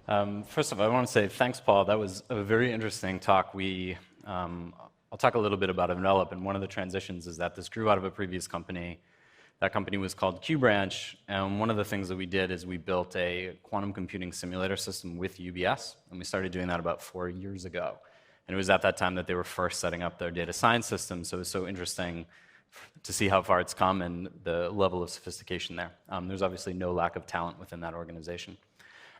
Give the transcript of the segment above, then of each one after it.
First of all, I want to say thanks, Paul. That was a very interesting talk. I'll talk a little bit about Envelop, and one of the transitions is that this grew out of a previous company. That company was called QxBranch, and one of the things that we did is we built a quantum computing simulator system with UBS, and we started doing that about 4 years ago. And it was at that time that they were first setting up their data science system, so it was so interesting to see how far it's come and the level of sophistication there. There's obviously no lack of talent within that organization.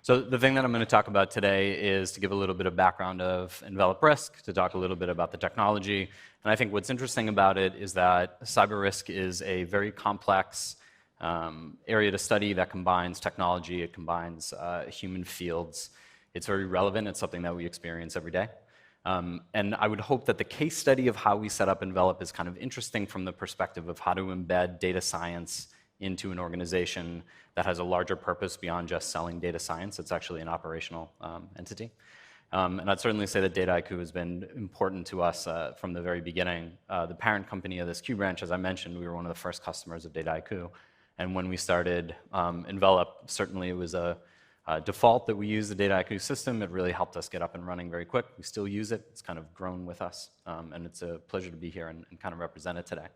So the thing that I'm going to talk about today is to give a little bit of background of Envelop Risk, to talk a little bit about the technology. And I think what's interesting about it is that cyber risk is a very complex area to study that combines technology, it combines human fields. It's very relevant, it's something that we experience every day. And I would hope that the case study of how we set up Envelop is kind of interesting from the perspective of how to embed data science into an organization that has a larger purpose beyond just selling data science. It's actually an operational entity. And I'd certainly say that Dataiku has been important to us from the very beginning. The parent company of this QxBranch, as I mentioned, we were one of the first customers of Dataiku. And when we started Envelop, certainly it was a default that we use the Dataiku system. It really helped us get up and running very quick. We still use it. It's kind of grown with us. And it's a pleasure to be here and kind of represent it today.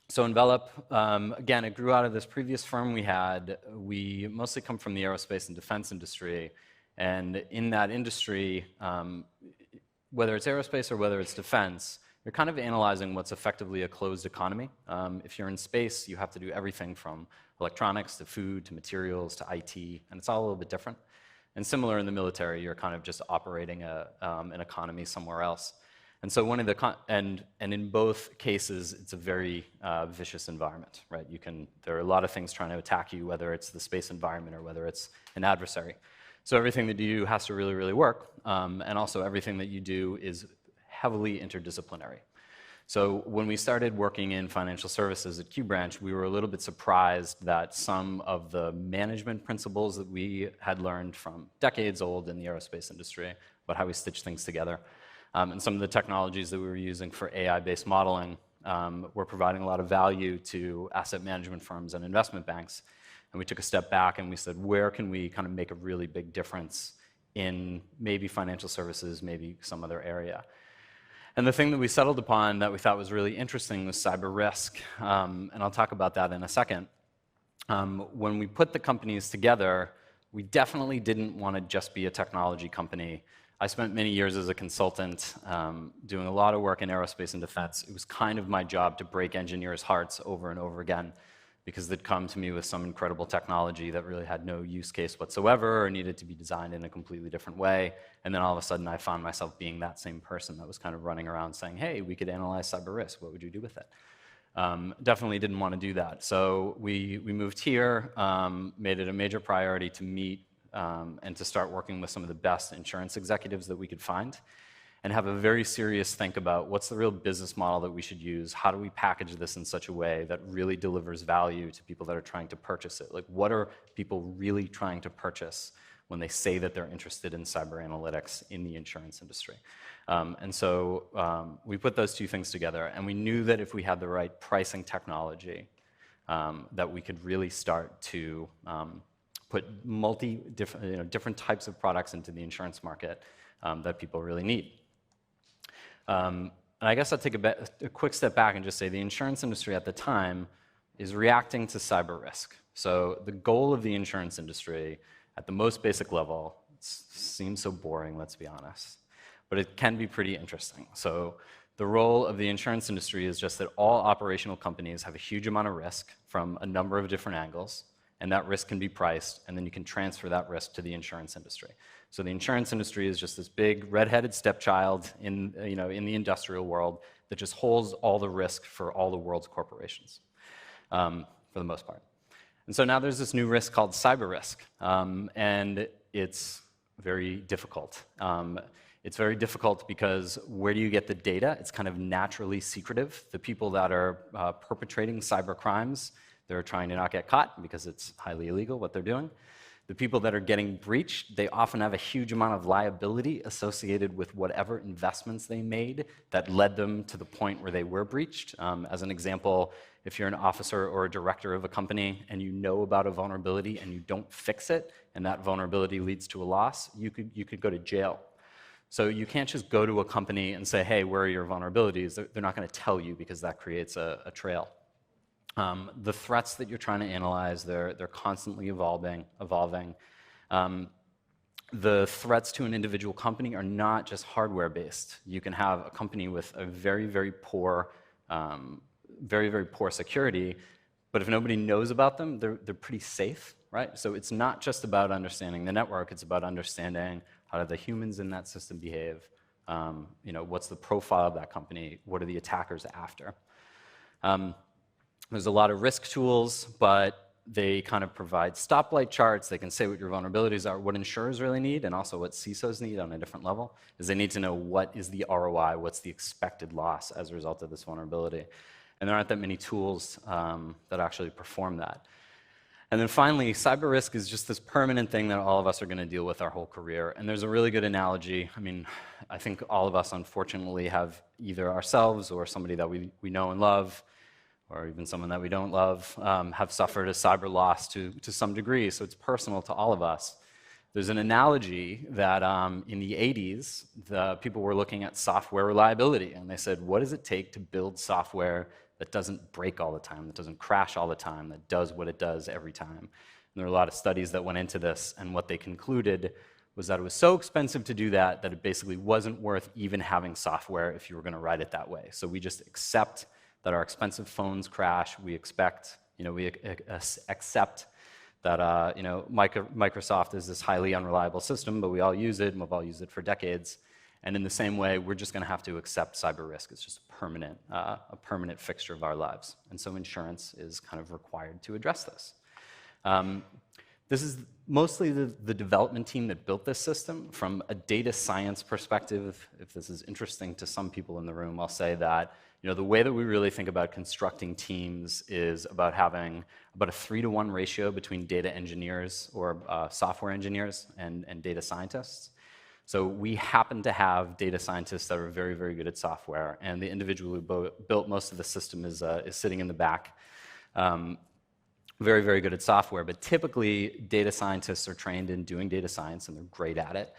So Envelop, again, it grew out of this previous firm we had. We mostly come from the aerospace and defense industry. And in that industry, whether it's aerospace or whether it's defense, you're kind of analyzing what's effectively a closed economy. If you're in space, you have to do everything from electronics to food to materials to IT, and it's all a little bit different. And similar in the military, you're kind of just operating an economy somewhere else. And so one of the and in both cases, it's a very vicious environment, right? There are a lot of things trying to attack you, whether it's the space environment or whether it's an adversary. So everything that you do has to really, really work, and also everything that you do is heavily interdisciplinary. So when we started working in financial services at QxBranch, we were a little bit surprised that some of the management principles that we had learned from decades old in the aerospace industry about how we stitch things together, and some of the technologies that we were using for AI-based modeling were providing a lot of value to asset management firms and investment banks. And we took a step back and we said, where can we kind of make a really big difference in maybe financial services, maybe some other area? And the thing that we settled upon that we thought was really interesting was cyber risk. And I'll talk about that in a second. When we put the companies together, we definitely didn't want to just be a technology company. I spent many years as a consultant doing a lot of work in aerospace and defense. It was kind of my job to break engineers' hearts over and over again because they'd come to me with some incredible technology that really had no use case whatsoever or needed to be designed in a completely different way. And then all of a sudden I found myself being that same person that was kind of running around saying, hey, we could analyze cyber risk. What would you do with it? Definitely didn't want to do that. So we moved here, made it a major priority to meet and to start working with some of the best insurance executives that we could find and have a very serious think about what's the real business model that we should use, how do we package this in such a way that really delivers value to people that are trying to purchase it. Like, what are people really trying to purchase when they say that they're interested in cyber analytics in the insurance industry? And so we put those two things together, and we knew that if we had the right pricing technology, that we could really start to put different types of products into the insurance market that people really need. And I guess I'll take a quick step back and just say the insurance industry at the time is reacting to cyber risk. So the goal of the insurance industry at the most basic level seems so boring, let's be honest, but it can be pretty interesting. So the role of the insurance industry is just that all operational companies have a huge amount of risk from a number of different angles, and that risk can be priced, and then you can transfer that risk to the insurance industry. So the insurance industry is just this big red-headed stepchild in the industrial world that just holds all the risk for all the world's corporations, for the most part. And so now there's this new risk called cyber risk, and it's very difficult. It's very difficult because where do you get the data? It's kind of naturally secretive. The people that are perpetrating cyber crimes, they're trying to not get caught because it's highly illegal what they're doing. The people that are getting breached, they often have a huge amount of liability associated with whatever investments they made that led them to the point where they were breached. As an example, if you're an officer or a director of a company and you know about a vulnerability and you don't fix it, and that vulnerability leads to a loss, you could go to jail. So you can't just go to a company and say, hey, where are your vulnerabilities? They're not going to tell you because that creates a trail. The threats that you're trying to analyze, they're constantly evolving. The threats to an individual company are not just hardware-based. You can have a company with a very, very poor security, but if nobody knows about them, they're pretty safe, right? So it's not just about understanding the network, it's about understanding how do the humans in that system behave, what's the profile of that company, what are the attackers after. There's a lot of risk tools, but they kind of provide stoplight charts. They can say what your vulnerabilities are. What insurers really need, and also what CISOs need on a different level, is they need to know what is the ROI, what's the expected loss as a result of this vulnerability. And there aren't that many tools that actually perform that. And then finally, cyber risk is just this permanent thing that all of us are going to deal with our whole career. And there's a really good analogy. I mean, I think all of us, unfortunately, have either ourselves or somebody that we know and love, or even someone that we don't love, have suffered a cyber loss to some degree, so it's personal to all of us. There's an analogy that in the 80s, the people were looking at software reliability, and they said, what does it take to build software that doesn't break all the time, that doesn't crash all the time, that does what it does every time? And there were a lot of studies that went into this, and what they concluded was that it was so expensive to do that it basically wasn't worth even having software if you were going to write it that way. So we just accept that our expensive phones crash. We accept that Microsoft is this highly unreliable system, but we all use it, and we've all used it for decades. And in the same way, we're just going to have to accept cyber risk. It's just a permanent fixture of our lives. And so insurance is kind of required to address this. This is mostly the development team that built this system. From a data science perspective, if this is interesting to some people in the room, I'll say that the way that we really think about constructing teams is about having about a 3-to-1 ratio between data engineers or software engineers and data scientists. So we happen to have data scientists that are very, very good at software, and the individual who built most of the system is sitting in the back. Very, very good at software, but typically data scientists are trained in doing data science and they're great at it.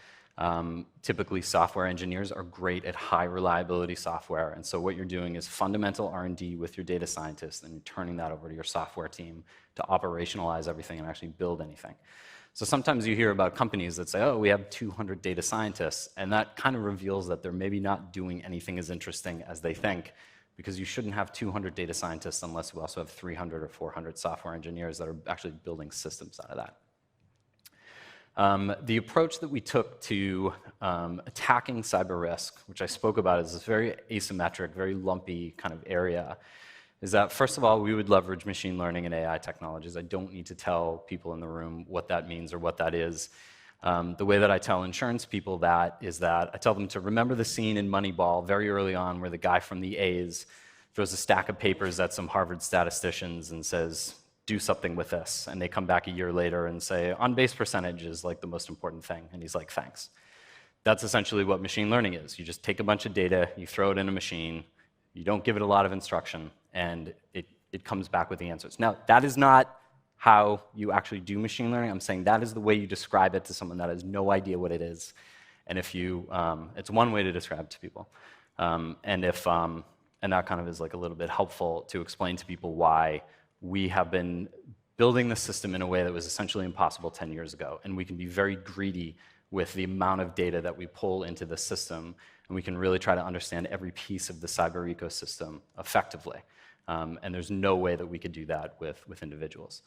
Typically software engineers are great at high reliability software, and so what you're doing is fundamental R&D with your data scientists, and you're turning that over to your software team to operationalize everything and actually build anything. So sometimes you hear about companies that say, oh, we have 200 data scientists, and that kind of reveals that they're maybe not doing anything as interesting as they think, because you shouldn't have 200 data scientists unless you also have 300 or 400 software engineers that are actually building systems out of that. The approach that we took to attacking cyber risk, which I spoke about, is this very asymmetric, very lumpy kind of area, is that first of all, we would leverage machine learning and AI technologies. I don't need to tell people in the room what that means or what that is. The way that I tell insurance people that is that I tell them to remember the scene in Moneyball very early on where the guy from the A's throws a stack of papers at some Harvard statisticians and says, do something with this. And they come back a year later and say, on-base percentage is like the most important thing. And he's like, thanks. That's essentially what machine learning is. You just take a bunch of data, you throw it in a machine, you don't give it a lot of instruction, and it comes back with the answers. Now, that is not how you actually do machine learning. I'm saying that is the way you describe it to someone that has no idea what it is. And if you, it's one way to describe it to people. And that kind of is like a little bit helpful to explain to people why we have been building the system in a way that was essentially impossible 10 years ago. And we can be very greedy with the amount of data that we pull into the system, and we can really try to understand every piece of the cyber ecosystem effectively. And there's no way that we could do that with individuals.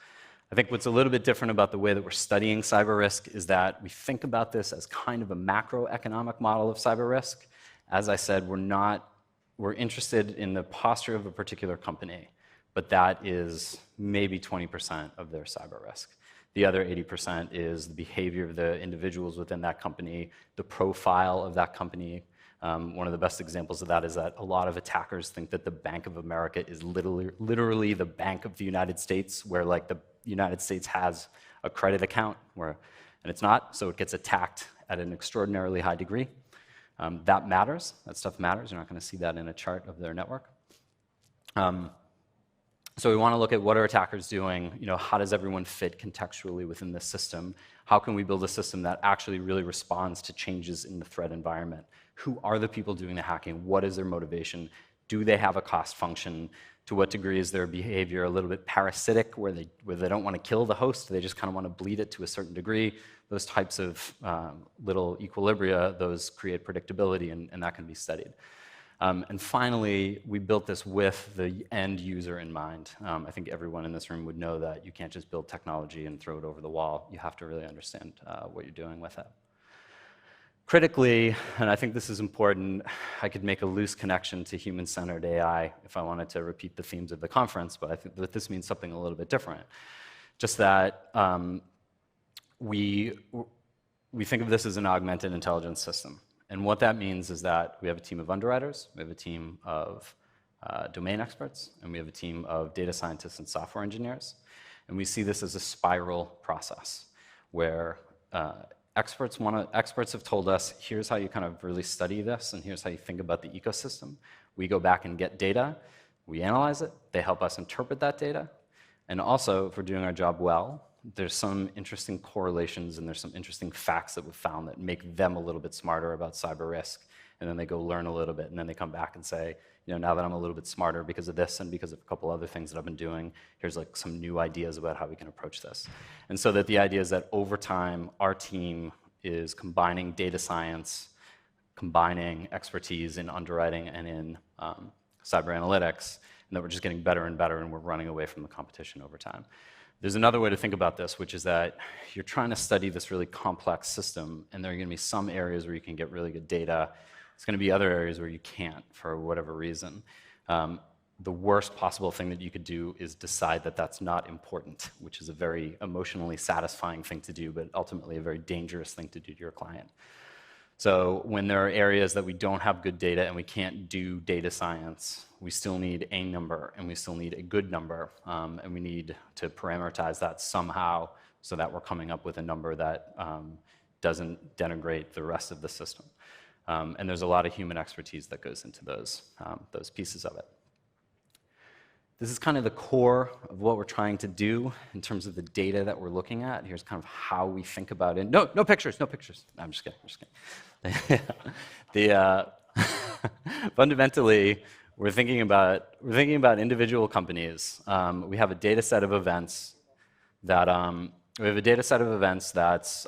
I think what's a little bit different about the way that we're studying cyber risk is that we think about this as kind of a macroeconomic model of cyber risk. As I said, we're interested in the posture of a particular company, but that is maybe 20% of their cyber risk. The other 80% is the behavior of the individuals within that company, the profile of that company. One of the best examples of that is that a lot of attackers think that the Bank of America is literally the Bank of the United States, where like the United States has a credit account, and it's not, so it gets attacked at an extraordinarily high degree. That matters. That stuff matters. You're not going to see that in a chart of their network. So we want to look at what are attackers doing, how does everyone fit contextually within this system? How can we build a system that actually really responds to changes in the threat environment? Who are the people doing the hacking? What is their motivation? Do they have a cost function? To what degree is their behavior a little bit parasitic, where they don't want to kill the host, they just kind of want to bleed it to a certain degree? Those types of little equilibria, those create predictability, and that can be studied. And finally, we built this with the end user in mind. I think everyone in this room would know that you can't just build technology and throw it over the wall. You have to really understand what you're doing with it. Critically, and I think this is important, I could make a loose connection to human-centered AI if I wanted to repeat the themes of the conference, but I think that this means something a little bit different. Just that we think of this as an augmented intelligence system. And what that means is that we have a team of underwriters, we have a team of domain experts, and we have a team of data scientists and software engineers. And we see this as a spiral process where experts have told us, here's how you kind of really study this, and here's how you think about the ecosystem. We go back and get data, we analyze it, they help us interpret that data, and also, if we're doing our job well, there's some interesting correlations and there's some interesting facts that we've found that make them a little bit smarter about cyber risk. And then they go learn a little bit, and then they come back and say, now that I'm a little bit smarter because of this and because of a couple other things that I've been doing, here's like some new ideas about how we can approach this. And so that the idea is that over time, our team is combining data science, combining expertise in underwriting and in cyber analytics, and that we're just getting better and better, and we're running away from the competition over time. There's another way to think about this, which is that you're trying to study this really complex system, and there are going to be some areas where you can get really good data. There's going to be other areas where you can't, for whatever reason. The worst possible thing that you could do is decide that that's not important, which is a very emotionally satisfying thing to do, but ultimately a very dangerous thing to do to your client. So when there are areas that we don't have good data and we can't do data science, we still need a number, and we still need a good number, and we need to parameterize that somehow so that we're coming up with a number that doesn't denigrate the rest of the system. And there's a lot of human expertise that goes into those pieces of it. This is kind of the core of what we're trying to do in terms of the data that we're looking at. Here's kind of how we think about it. No pictures, no pictures. No, I'm just kidding. Fundamentally, we're thinking about individual companies. We have a data set of events that's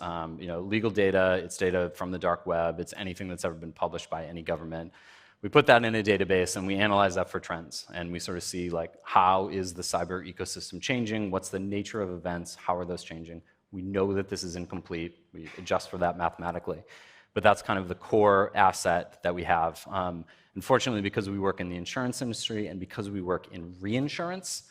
legal data. It's data from the dark web. It's anything that's ever been published by any government. We put that in a database and we analyze that for trends, and we sort of see how is the cyber ecosystem changing, what's the nature of events, how are those changing. We know that this is incomplete, we adjust for that mathematically, but that's kind of the core asset that we have. Unfortunately, because we work in the insurance industry and because we work in reinsurance,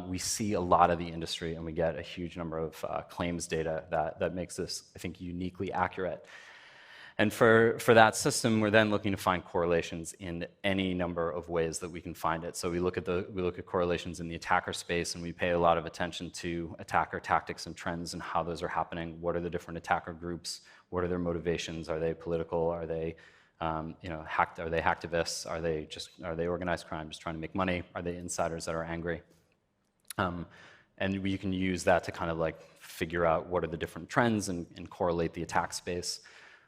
we see a lot of the industry and we get a huge number of claims data that makes this, I think, uniquely accurate. And for that system, we're then looking to find correlations in any number of ways that we can find it. So we look at correlations in the attacker space, and we pay a lot of attention to attacker tactics and trends and how those are happening. What are the different attacker groups? What are their motivations? Are they political? Are they Are they hacktivists? Are they organized crime, just trying to make money? Are they insiders that are angry? And we can use that to kind of figure out what are the different trends and correlate the attack space.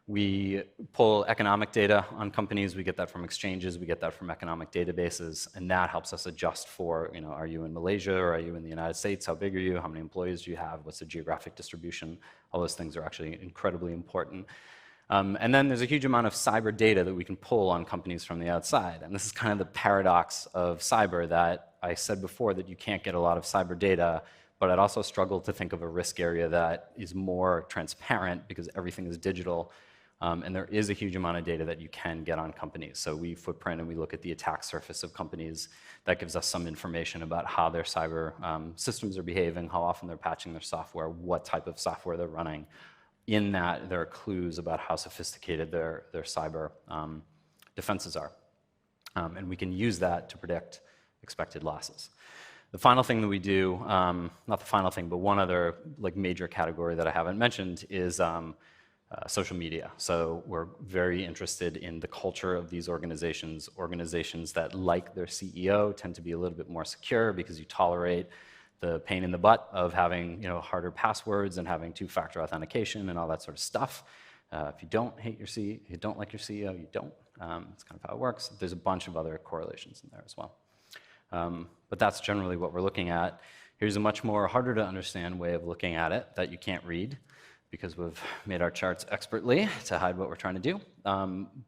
We pull economic data on companies. We get that from exchanges. We get that from economic databases. And that helps us adjust for, are you in Malaysia or are you in the United States? How big are you? How many employees do you have? What's the geographic distribution? All those things are actually incredibly important. And then there's a huge amount of cyber data that we can pull on companies from the outside. And this is kind of the paradox of cyber that I said before, that you can't get a lot of cyber data, but I'd also struggle to think of a risk area that is more transparent because everything is digital. And there is a huge amount of data that you can get on companies. So we footprint and we look at the attack surface of companies. That gives us some information about how their cyber systems are behaving, how often they're patching their software, what type of software they're running. In that, there are clues about how sophisticated their cyber defenses are. And we can use that to predict expected losses. The final thing that we do, not the final thing, but one other like major category that I haven't mentioned is social media. So we're very interested in the culture of these organizations. Organizations that, like their CEO, tend to be a little bit more secure because you tolerate the pain in the butt of having harder passwords and having two-factor authentication and all that sort of stuff. If you don't hate your CEO, you don't like your CEO, you don't. That's kind of how it works. There's a bunch of other correlations in there as well. But that's generally what we're looking at. Here's a much more harder to understand way of looking at it that you can't read, because we've made our charts expertly to hide what we're trying to do.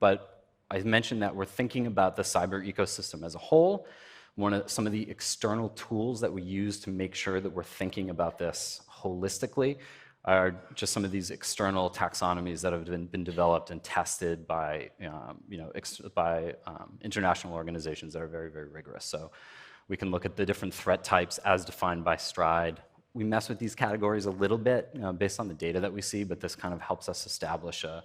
But I mentioned that we're thinking about the cyber ecosystem as a whole. Some of the external tools that we use to make sure that we're thinking about this holistically are just some of these external taxonomies that have been developed and tested by, international organizations that are very, very rigorous. So we can look at the different threat types as defined by STRIDE. We mess with these categories a little bit based on the data that we see, but this kind of helps us establish a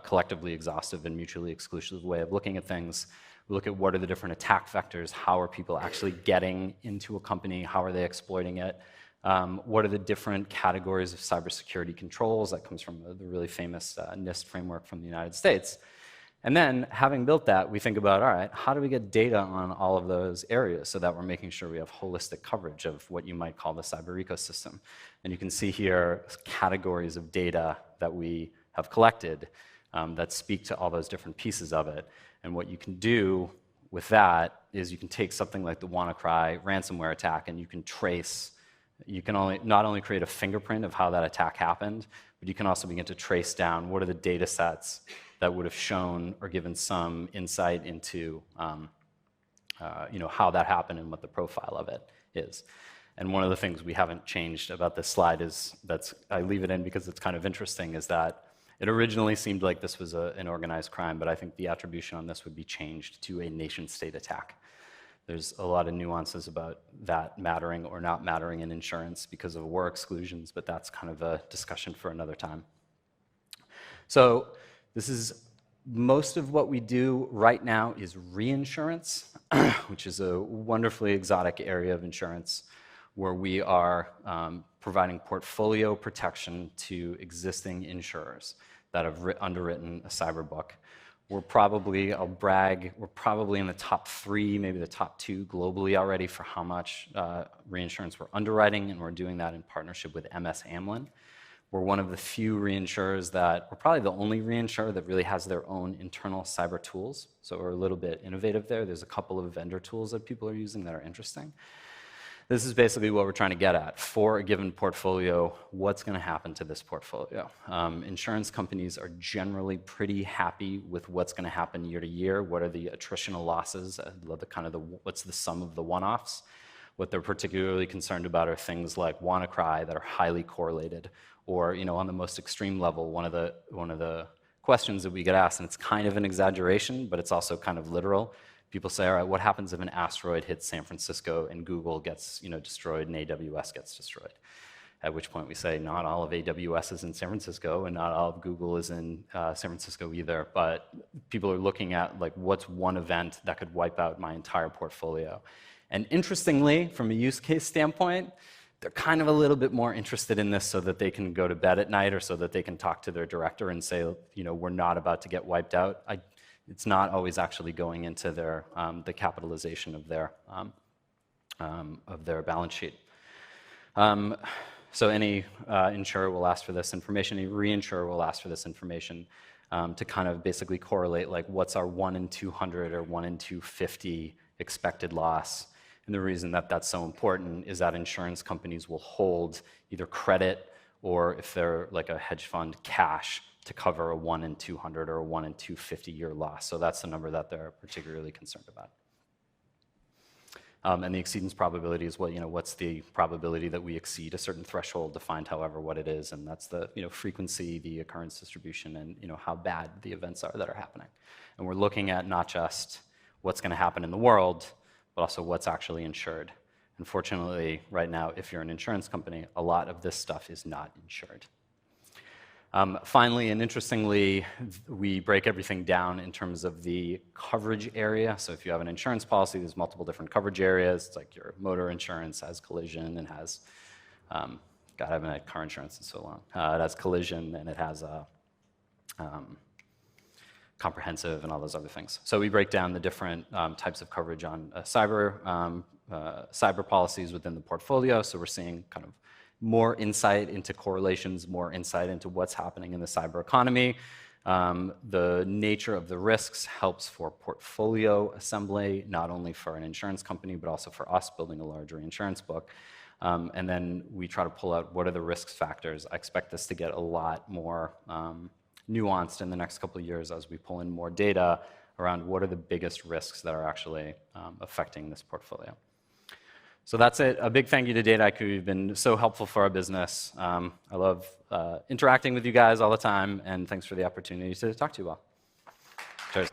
collectively exhaustive and mutually exclusive way of looking at things. We look at what are the different attack vectors, how are people actually getting into a company, how are they exploiting it, what are the different categories of cybersecurity controls. That comes from the really famous NIST framework from the United States. And then, having built that, we think about, all right, how do we get data on all of those areas so that we're making sure we have holistic coverage of what you might call the cyber ecosystem. And you can see here categories of data that we have collected that speak to all those different pieces of it. And what you can do with that is you can take something like the WannaCry ransomware attack and you can trace, not only create a fingerprint of how that attack happened, but you can also begin to trace down what are the data sets that would have shown or given some insight into how that happened and what the profile of it is. And one of the things we haven't changed about this slide is, I leave it in because it's kind of interesting, is that it originally seemed like this was an organized crime, but I think the attribution on this would be changed to a nation-state attack. There's a lot of nuances about that mattering or not mattering in insurance because of war exclusions, but that's kind of a discussion for another time. So this is most of what we do right now is reinsurance, which is a wonderfully exotic area of insurance where we are providing portfolio protection to existing insurers that have underwritten a cyber book. We're probably, I'll brag, we're probably in the top 3, maybe the top 2 globally already for how much reinsurance we're underwriting, and we're doing that in partnership with MS Amlin. We're one of the few reinsurers we're probably the only reinsurer that really has their own internal cyber tools. So we're a little bit innovative there. There's a couple of vendor tools that people are using that are interesting. This is basically what we're trying to get at. For a given portfolio, what's going to happen to this portfolio? Insurance companies are generally pretty happy with what's going to happen year to year. What are the attritional losses? What's the sum of the one-offs? What they're particularly concerned about are things like WannaCry that are highly correlated. Or, on the most extreme level, one of the questions that we get asked, and it's kind of an exaggeration, but it's also kind of literal. People say, all right, what happens if an asteroid hits San Francisco and Google gets destroyed and AWS gets destroyed? At which point we say, not all of AWS is in San Francisco and not all of Google is in San Francisco either, but people are looking at what's one event that could wipe out my entire portfolio. And interestingly, from a use case standpoint, they're kind of a little bit more interested in this so that they can go to bed at night or so that they can talk to their director and say, we're not about to get wiped out. It's not always actually going into their the capitalization of their balance sheet. So any insurer will ask for this information. Any reinsurer will ask for this information to kind of basically correlate what's our 1 in 200 or 1 in 250 expected loss. And the reason that that's so important is that insurance companies will hold either credit or, if they're like a hedge fund, cash to cover a 1 in 200 or a 1 in 250 year loss. So that's the number that they're particularly concerned about. And the exceedance probability is what's the probability that we exceed a certain threshold, defined however what it is, and that's the frequency, the occurrence distribution, and how bad the events are that are happening. And we're looking at not just what's going to happen in the world, but also what's actually insured. Unfortunately, right now, if you're an insurance company, a lot of this stuff is not insured. Finally, and interestingly, we break everything down in terms of the coverage area. So if you have an insurance policy, there's multiple different coverage areas. It's like your motor insurance has collision and has, God, I haven't had car insurance in so long. It has collision and it has comprehensive and all those other things. So we break down the different types of coverage on cyber policies within the portfolio. So we're seeing kind of more insight into correlations, more insight into what's happening in the cyber economy. The nature of the risks helps for portfolio assembly, not only for an insurance company, but also for us building a larger insurance book. And then we try to pull out what are the risk factors. I expect this to get a lot more nuanced in the next couple of years as we pull in more data around what are the biggest risks that are actually affecting this portfolio. So that's it. A big thank you to Dataiku. You've been so helpful for our business. I love interacting with you guys all the time, and thanks for the opportunity to talk to you all. Cheers.